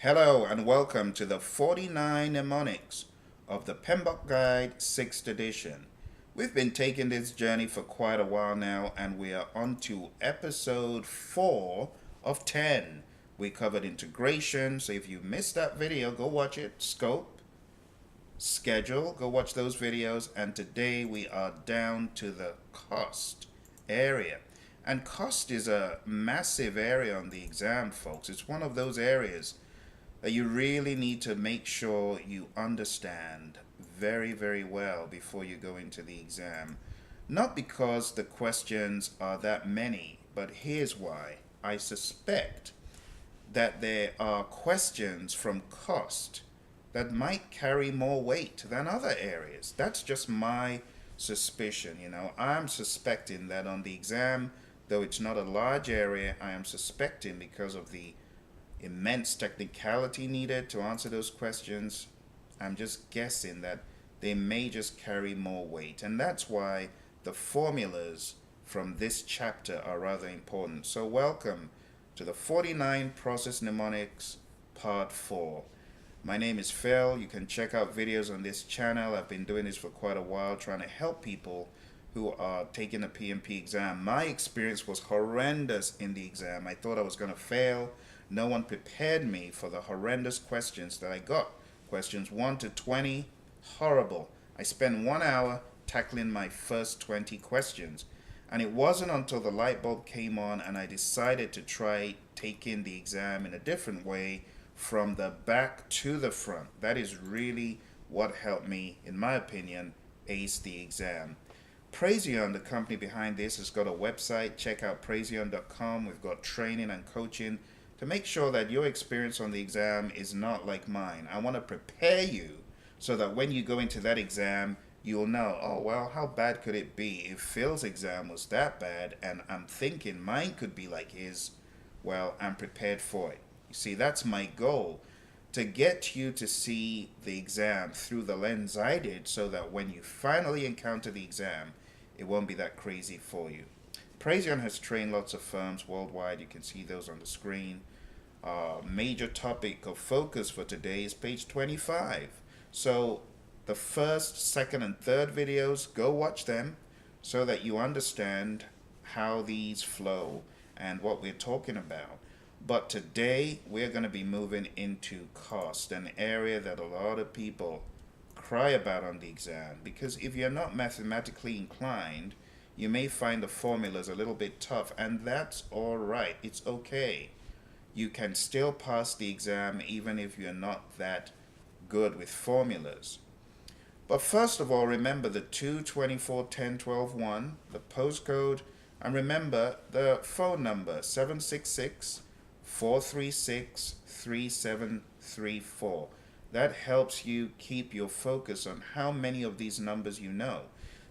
Hello and welcome to the 49 Mnemonics of the PMBOK Guide 6th edition. We've been taking this journey for quite a while now and we are on to episode 4 of 10. We covered integration, so if you missed that video, go watch it. Scope, schedule, go watch those videos. And today we are down to the cost area. And cost is a massive area on the exam, folks. It's one of those areas that you really need to make sure you understand very, very well before you go into the exam. Not because the questions are that many, but here's why. I suspect that there are questions from cost that might carry more weight than other areas. That's just my suspicion. I'm suspecting that on the exam, though it's not a large area, I am suspecting because of the immense technicality needed to answer those questions, I'm just guessing that they may just carry more weight. And that's why the formulas from this chapter are rather important. So welcome to the 49 Process Mnemonics Part 4. My name is Phil. You can check out videos on this channel. I've been doing this for quite a while, trying to help people who are taking a PMP exam. My experience was horrendous in the exam. I thought I was going to fail. No one prepared me for the horrendous questions that I got. Questions 1 to 20, horrible. I spent 1 hour tackling my first 20 questions. And it wasn't until the light bulb came on and I decided to try taking the exam in a different way from the back to the front. That is really what helped me, in my opinion, ace the exam. Praizion, the company behind this, has got a website. Check out praizion.com. We've got training and coaching to make sure that your experience on the exam is not like mine. I want to prepare you so that when you go into that exam, you'll know, oh, well, how bad could it be? If Phil's exam was that bad and I'm thinking mine could be like his, well, I'm prepared for it. You see, that's my goal, to get you to see the exam through the lens I did so that when you finally encounter the exam, it won't be that crazy for you. Praizion has trained lots of firms worldwide. You can see those on the screen. Major topic of focus for today is page 25. So the first, second, and third videos, go watch them so that you understand how these flow and what we're talking about. But today we're going to be moving into cost, an area that a lot of people cry about on the exam, because if you're not mathematically inclined, you may find the formulas a little bit tough, and that's all right. It's okay. You can still pass the exam even if you're not that good with formulas. But first of all, remember the 2 24 10 12 1, the postcode, and remember the phone number 766 436 3734. That helps you keep your focus on how many of these numbers you know.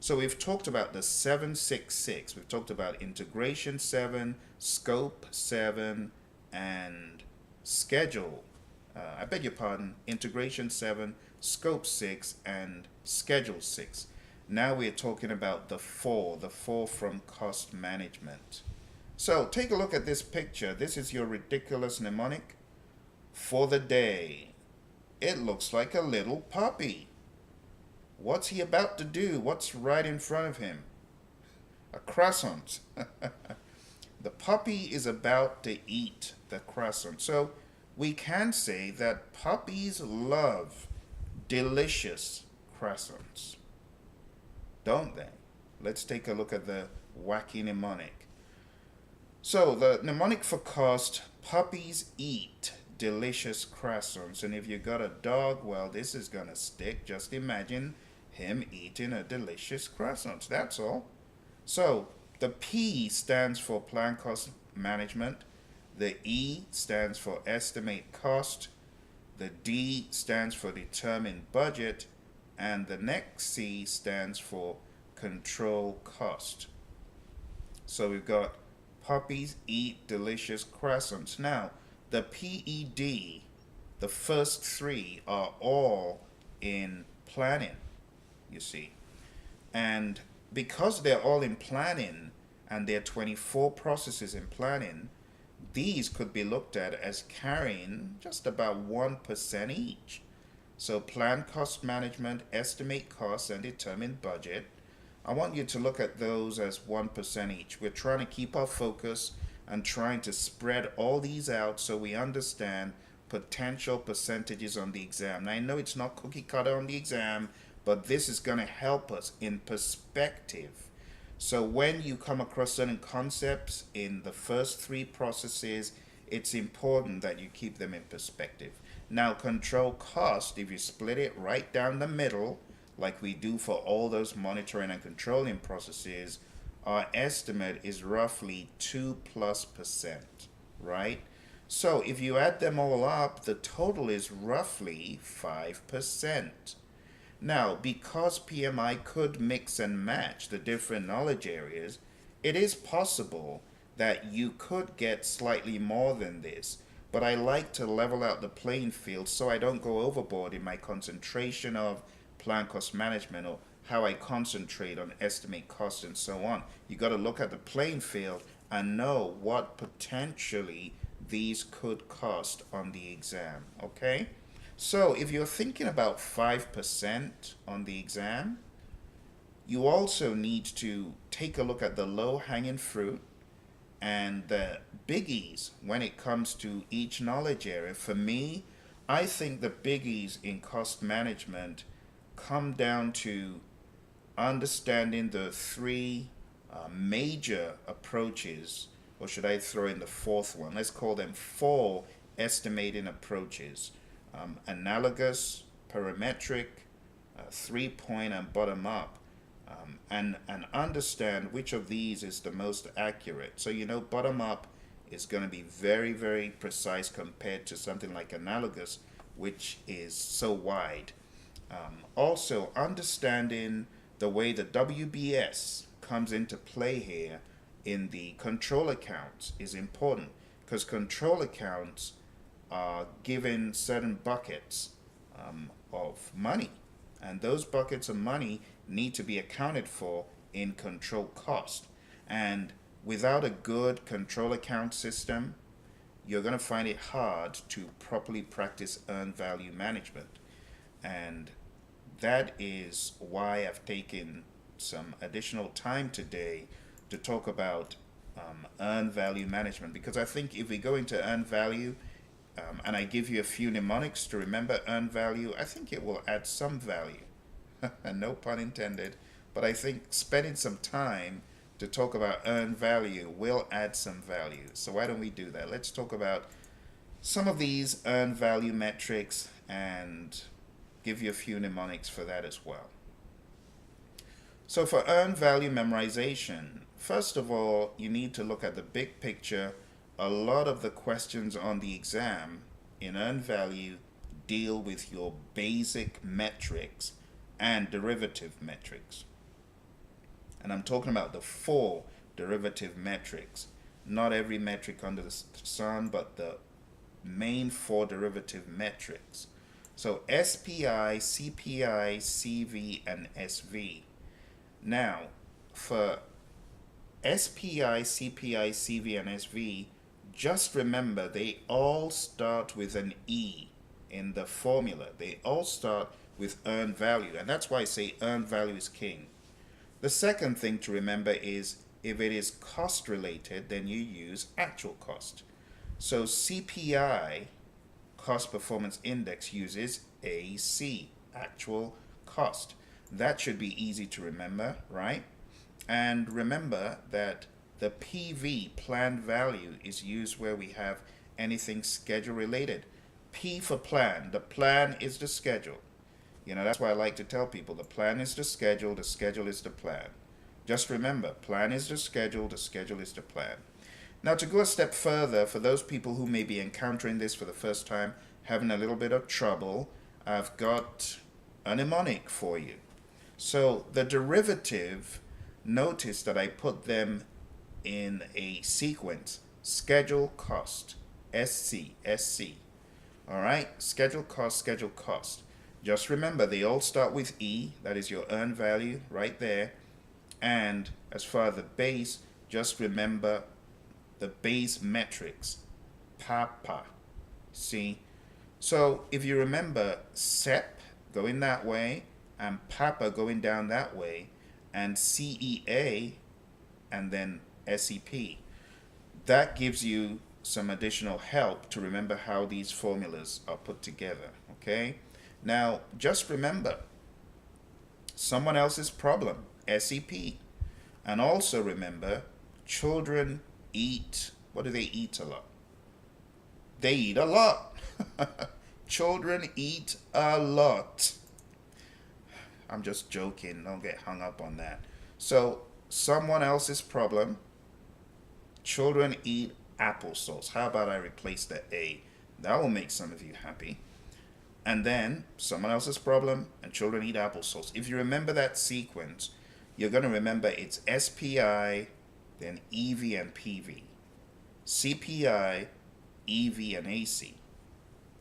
So we've talked about the 766. We've talked about integration 7, scope 7, and schedule. I beg your pardon, integration 7, scope 6, and schedule 6. Now we're talking about the 4 from cost management. So take a look at this picture. This is your ridiculous mnemonic for the day. It looks like a little puppy. What's he about to do? What's right in front of him? A croissant. The puppy is about to eat the croissant. So we can say that puppies love delicious croissants, don't they? Let's take a look at the Whacky mnemonic. So the mnemonic for cost, puppies eat delicious croissants. And if you got a dog, well, this is going to stick. Just imagine him eating a delicious croissant. That's all. So the P stands for plan cost management. The E stands for estimate cost. The D stands for determine budget. And the next C stands for control cost. So we've got puppies eat delicious croissants. Now, the PED, the first three, are all in planning, you see. And because they're all in planning, and there are 24 processes in planning, these could be looked at as carrying just about 1% each. So plan cost management, estimate costs, and determine budget. I want you to look at those as 1% each. We're trying to keep our focus and trying to spread all these out so we understand potential percentages on the exam. Now, I know it's not cookie cutter on the exam, but this is going to help us in perspective. So when you come across certain concepts in the first three processes, it's important that you keep them in perspective. Now, control cost, if you split it right down the middle, like we do for all those monitoring and controlling processes, our estimate is roughly 2+%, right? So if you add them all up, the total is roughly 5%. Now, because PMI could mix and match the different knowledge areas, it is possible that you could get slightly more than this, but I like to level out the playing field so I don't go overboard in my concentration of plan cost management or how I concentrate on estimate cost and so on. You got to look at the playing field and know what potentially these could cost on the exam, okay? So if you're thinking about 5% on the exam, you also need to take a look at the low-hanging fruit and the biggies when it comes to each knowledge area. For me, I think the biggies in cost management come down to understanding the three major approaches, or should I throw in the fourth one? Let's call them four estimating approaches. Analogous, parametric, 3-point, and bottom-up. And understand which of these is the most accurate. So you know bottom-up is going to be very, very precise compared to something like analogous, which is so wide. Also, understanding the way the WBS comes into play here in the control accounts is important, because control accounts are given certain buckets of money, and those buckets of money need to be accounted for in control cost. And without a good control account system, you're going to find it hard to properly practice earned value management. And that is why I've taken some additional time today to talk about earned value management, because I think if we go into earned value and I give you a few mnemonics to remember earned value, I think it will add some value. And no pun intended, but I think spending some time to talk about earned value will add some value. So why don't we do that? Let's talk about some of these earned value metrics and give you a few mnemonics for that as well. So for earned value memorization, first of all, you need to look at the big picture. A lot of the questions on the exam in earned value deal with your basic metrics and derivative metrics. And I'm talking about the four derivative metrics. Not every metric under the sun, but the main four derivative metrics. So SPI, CPI, CV, and SV. Now, for SPI, CPI, CV, and SV, just remember they all start with an E in the formula. They all start with earned value, and that's why I say earned value is king. The second thing to remember is if it is cost related, then you use actual cost. So CPI, cost performance index, uses AC, actual cost. That should be easy to remember, right? And remember that the PV, planned value, is used where we have anything schedule related. P for plan. The plan is the schedule. You know, that's why I like to tell people the plan is the schedule is the plan. Just remember, plan is the schedule is the plan. Now, to go a step further, for those people who may be encountering this for the first time, having a little bit of trouble, I've got a mnemonic for you. So the derivative, notice that I put them in a sequence. Schedule, cost, SC, SC. All right, schedule, cost, schedule, cost. Just remember, they all start with E, that is your earned value right there. And as far as the base, just remember the base metrics, PAPA. See? So if you remember SEP going that way and PAPA going down that way and CEA and then SEP, that gives you some additional help to remember how these formulas are put together, okay? Now, just remember, someone else's problem, SEP. And also remember, children eat, what do they eat a lot? They eat a lot. Children eat a lot. I'm just joking, don't get hung up on that. So, someone else's problem, children eat applesauce. How about I replace the A? That will make some of you happy. And then someone else's problem and children eat applesauce. If you remember that sequence, you're going to remember it's SPI, then EV and PV, CPI, EV and AC,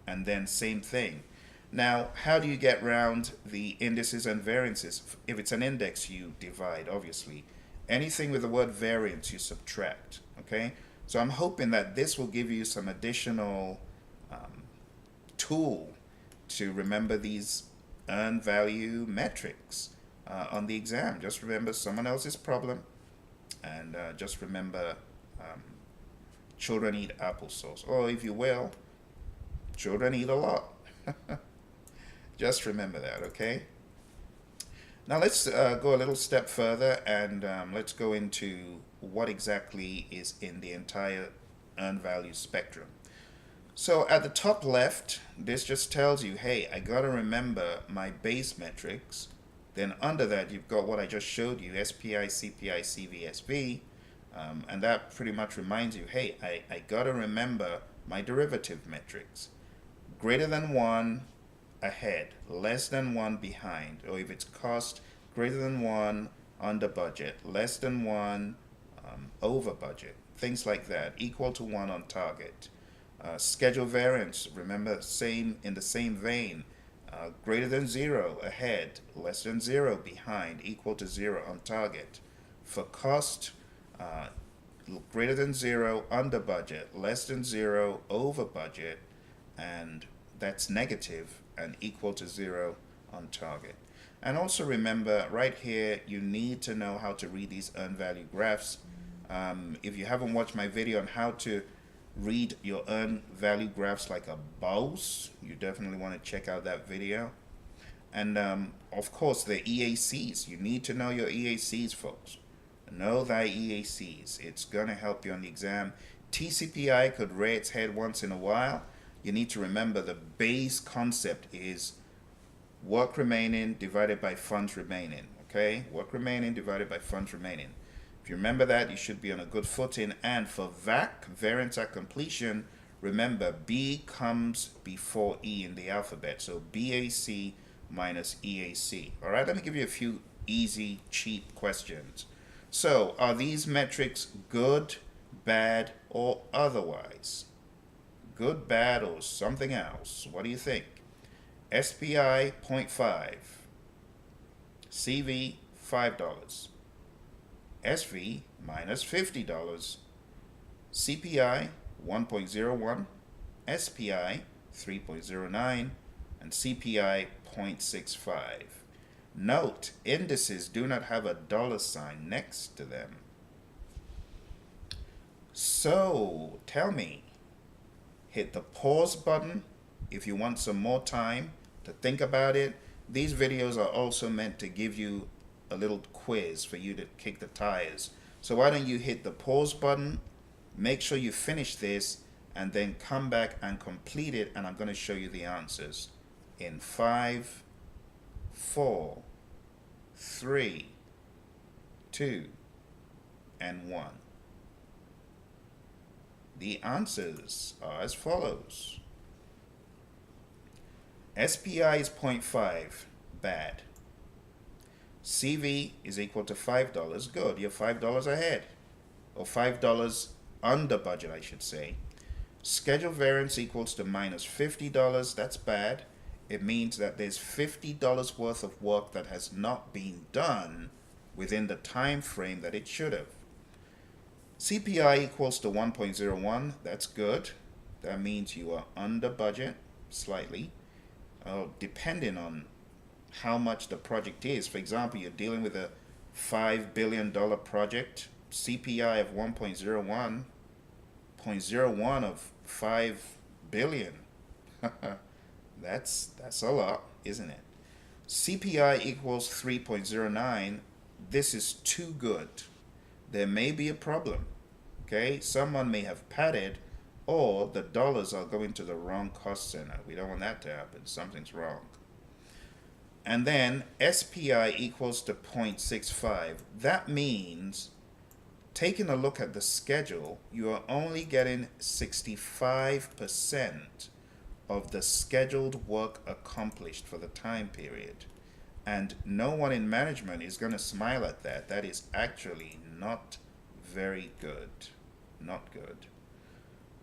and then same thing. Now, how do you get around the indices and variances? If it's an index, you divide, obviously. Anything with the word variance, you subtract, okay? So I'm hoping that this will give you some additional tool to remember these earned value metrics on the exam. Just remember someone else's problem, and just remember children eat applesauce. Or if you will, children eat a lot. Just remember that, okay? Now let's go a little step further and let's go into what exactly is in the entire earned value spectrum. So at the top left, this just tells you, hey, I gotta remember my base metrics. Then under that, you've got what I just showed you, SPI, CPI, CV, SV. And that pretty much reminds you, hey, I gotta remember my derivative metrics. Greater than 1 ahead, less than 1 behind, or if it's cost, greater than 1 under budget, less than 1 over budget, things like that, equal to 1 on target. Schedule variance, remember, same in the same vein, greater than 0 ahead, less than 0 behind, equal to 0 on target. For cost, greater than 0 under budget, less than 0 over budget, and that's negative and equal to 0 on target. And also remember, right here, you need to know how to read these earned value graphs. If you haven't watched my video on how to read your earned value graphs like a boss, you definitely want to check out that video. And of course, the EACs. You need to know your EACs, folks. Know thy EACs. It's going to help you on the exam. TCPI could rear its head once in a while. You need to remember the base concept is work remaining divided by funds remaining. Okay? Work remaining divided by funds remaining. If you remember that, you should be on a good footing. And for VAC, variance at completion, remember B comes before E in the alphabet. So BAC minus EAC. All right, let me give you a few easy, cheap questions. So are these metrics good, bad, or otherwise? Good, bad, or something else? What do you think? SPI 0.5, CV $5, SV minus $50, CPI 1.01, SPI 3.09, and CPI 0.65. Note, indices do not have a dollar sign next to them. So, tell me, hit the pause button if you want some more time to think about it. These videos are also meant to give you a little quiz for you to kick the tires. So why don't you hit the pause button, make sure you finish this, and then come back and complete it, and I'm going to show you the answers in 5, 4, 3, 2, and 1. The answers are as follows. SPI is 0.5, bad. CV is equal to $5, good, you're $5 ahead. Or $5 under budget, I should say. Schedule variance equals to minus $50, that's bad. It means that there's $50 worth of work that has not been done within the time frame that it should have. CPI equals to 1.01. That's good. That means you are under budget slightly, depending on how much the project is. For example, you're dealing with a $5 billion project, CPI of 1.01, 0.01 of 5 billion. That's a lot, isn't it? CPI equals 3.09. This is too good. There may be a problem. Okay, someone may have padded, or the dollars are going to the wrong cost center. We don't want that to happen. Something's wrong. And then SPI equals to 0.65. That means, taking a look at the schedule, you are only getting 65% of the scheduled work accomplished for the time period. And no one in management is going to smile at that. That is actually not very good. Not good.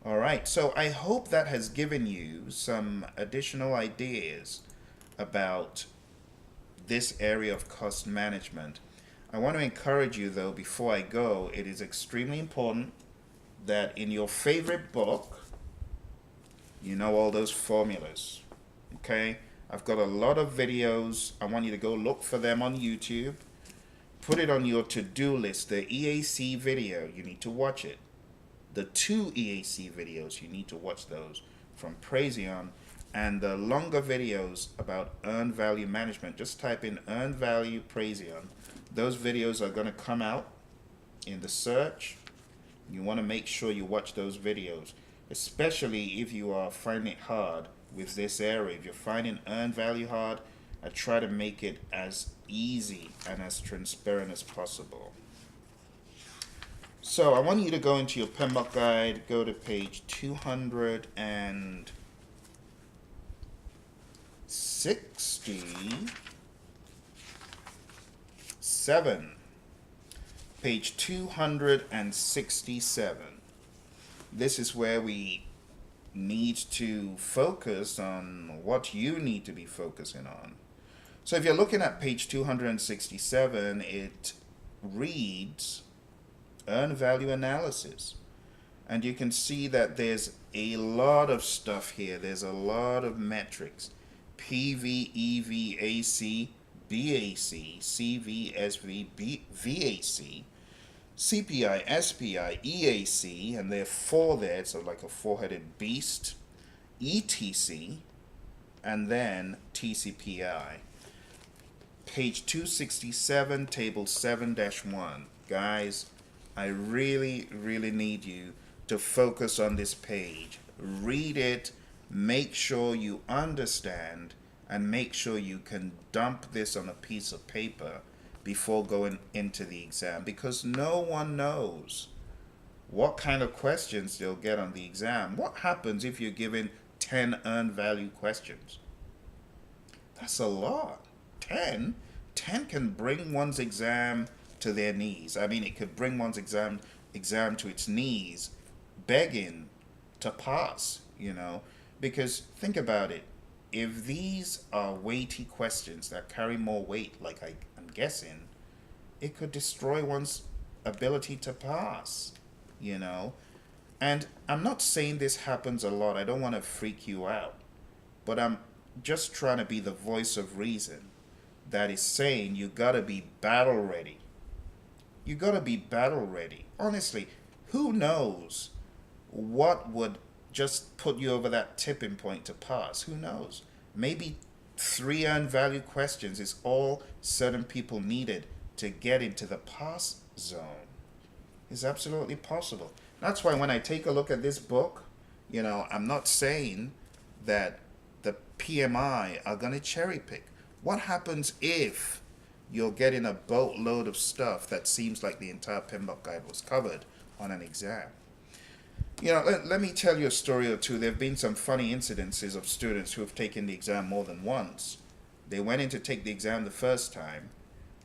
All right, so I hope that has given you some additional ideas about this area of cost management. I want to encourage you, though, before I go, it is extremely important that in your favorite book, you know all those formulas. Okay? I've got a lot of videos. I want you to go look for them on YouTube. Put it on your to-do list. The EAC video, you need to watch it. The 2 EAC videos, you need to watch those from Praizion, and the longer videos about earned value management. Just type in earned value Praizion. Those videos are going to come out in the search. You want to make sure you watch those videos, especially if you are finding it hard with this area. If you're finding earned value hard, I try to make it as easy and as transparent as possible. So I want you to go into your PMBOK guide, go to page 267. Page 267. This is where we need to focus on what you need to be focusing on. So if you're looking at page 267, it reads earned value analysis. And you can see that there's a lot of stuff here. There's a lot of metrics. PV, EV, AC, BAC, CV, SV, VAC, CPI, SPI, EAC, and there are 4 there. It's like a 4-headed beast. ETC, and then TCPI. Page 267, table 7-1. Guys, I really need you to focus on this page. Read it, make sure you understand, and make sure you can dump this on a piece of paper before going into the exam, because no one knows what kind of questions they'll get on the exam. What happens if you're given 10 earned value questions? That's a lot. 10 can bring one's exam to their knees. I mean, it could bring one's exam to its knees, begging to pass, because think about it. If these are weighty questions that carry more weight, like I'm guessing, it could destroy one's ability to pass, And I'm not saying this happens a lot. I don't want to freak you out, but I'm just trying to be the voice of reason that is saying you gotta be battle ready. You gotta be battle ready. Honestly, who knows what would just put you over that tipping point to pass? Who knows? Maybe 3 earned value questions is all certain people needed to get into the pass zone. It's absolutely possible. That's why when I take a look at this book, I'm not saying that the PMI are going to cherry pick. What happens if you're getting a boatload of stuff that seems like the entire PMBOK guide was covered on an exam? Let me tell you a story or two. There have been some funny incidences of students who have taken the exam more than once. They went in to take the exam the first time.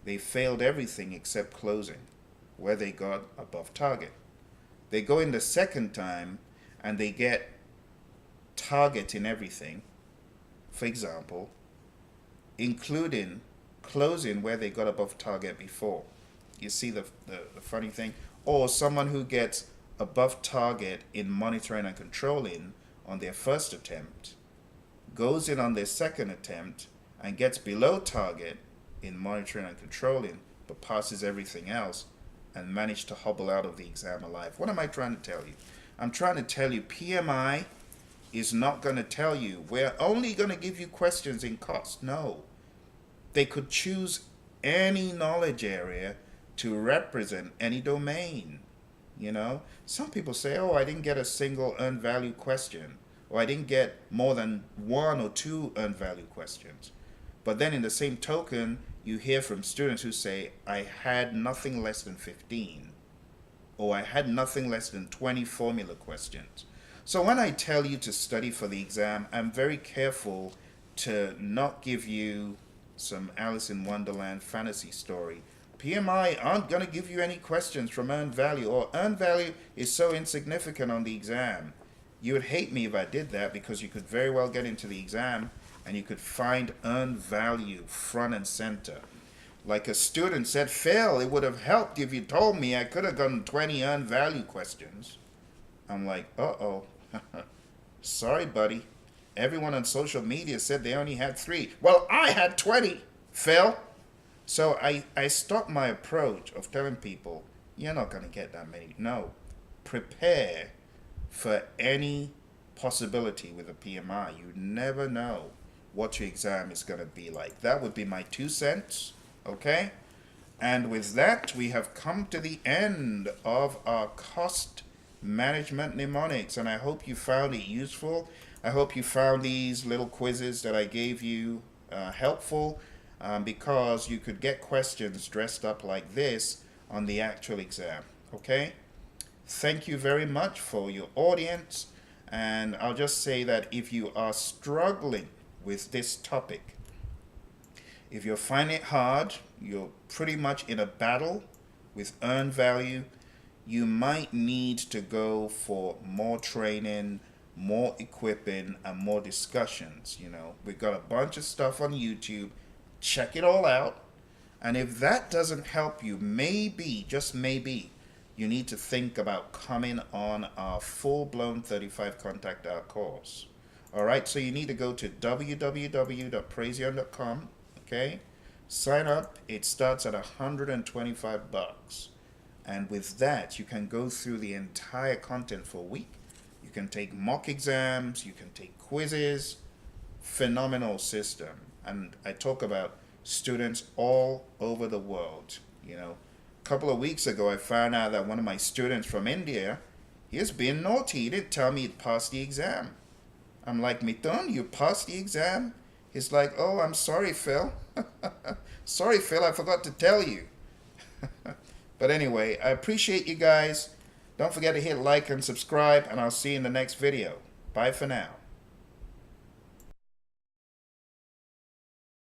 They failed everything except closing, where they got above target. They go in the second time and they get target in everything, for example, including closing where they got above target before. You see the funny thing? Or someone who gets above target in monitoring and controlling on their first attempt, goes in on their second attempt and gets below target in monitoring and controlling, but passes everything else and managed to hobble out of the exam alive. What am I trying to tell you? I'm trying to tell you PMI is not going to tell you, we're only going to give you questions in cost. No. They could choose any knowledge area to represent any domain. You know, some people say, oh, I didn't get a single earned value question, or I didn't get more than 1 or 2 earned value questions. But then in the same token, you hear from students who say, I had nothing less than 15, or I had nothing less than 20 formula questions. So when I tell you to study for the exam, I'm very careful to not give you some Alice in Wonderland fantasy story. PMI aren't going to give you any questions from earned value, or earned value is so insignificant on the exam. You would hate me if I did that, because you could very well get into the exam and you could find earned value front and center. Like a student said, Phil, it would have helped if you told me I could have gotten 20 earned value questions. I'm like, uh-oh. Sorry, buddy. Everyone on social media said they only had 3. Well, I had 20, Phil. So I stopped my approach of telling people, you're not going to get that many. No. Prepare for any possibility with a PMI. You never know what your exam is going to be like. That would be my 2 cents. Okay? And with that, we have come to the end of our cost management mnemonics, and I hope you found it useful. I hope you found these little quizzes that I gave you helpful, because you could get questions dressed up like this on the actual exam. Okay? Thank you very much for your audience, and I'll just say that if you are struggling with this topic, if you're finding it hard, you're pretty much in a battle with earned value, you might need to go for more training, more equipping, and more discussions. You know, we've got a bunch of stuff on YouTube. Check it all out. And if that doesn't help you, maybe, just maybe, you need to think about coming on our full-blown 35 contact hour course. All right, so you need to go to www.praizion.com, okay? Sign up. It starts at $125. And with that, you can go through the entire content for a week. You can take mock exams, you can take quizzes. Phenomenal system. And I talk about students all over the world. You know, a couple of weeks ago, I found out that one of my students from India, he was being naughty. He didn't tell me he'd passed the exam. I'm like, Mitun, you passed the exam? He's like, oh, I'm sorry, Phil. Sorry, Phil, I forgot to tell you. But anyway, I appreciate you guys. Don't forget to hit like and subscribe, and I'll see you in the next video. Bye for now.